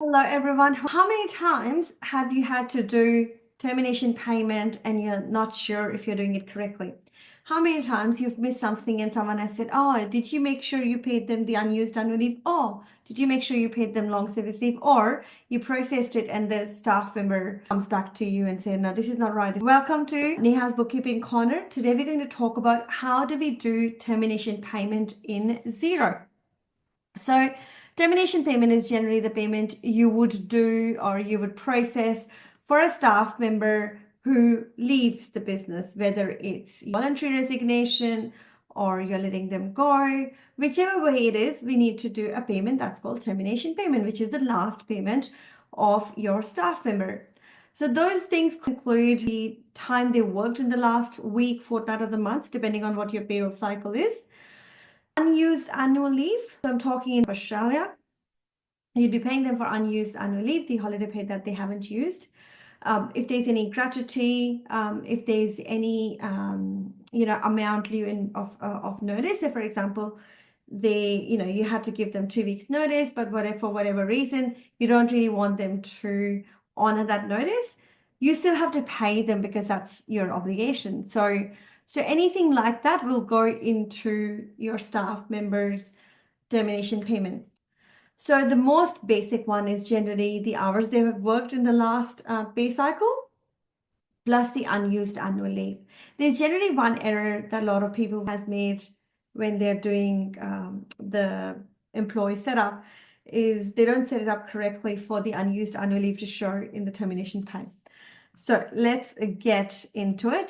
Hello, everyone. How many times have you had to do termination payment and you're not sure if you're doing it correctly? How many times you've missed something and someone has said, "Oh, did you make sure you paid them the unused annual leave? Oh, did you make sure you paid them long service leave?" Or you processed it and the staff member comes back to you and says, "No, this is not right." Welcome to Neha's Bookkeeping Corner. Today we're going to talk about how do we do termination payment in Xero. So termination payment is generally the payment you would do or you would process for a staff member who leaves the business, whether it's voluntary resignation or you're letting them go. Whichever way it is, we need to do a payment that's called termination payment, which is the last payment of your staff member. So those things include the time they worked in the last week, fortnight, of the month, depending on what your payroll cycle is. Unused annual leave. So I'm talking in Australia. You'd be paying them for unused annual leave, the holiday pay that they haven't used. If there's any gratuity, if there's any amount due of notice. So for example, you had to give them 2 weeks notice, but for whatever reason you don't really want them to honor that notice, you still have to pay them because that's your obligation. So anything like that will go into your staff members' termination payment. So the most basic one is generally the hours they have worked in the last pay cycle, plus the unused annual leave. There's generally one error that a lot of people has made when they're doing the employee setup is they don't set it up correctly for the unused annual leave to show in the termination pay. So let's get into it.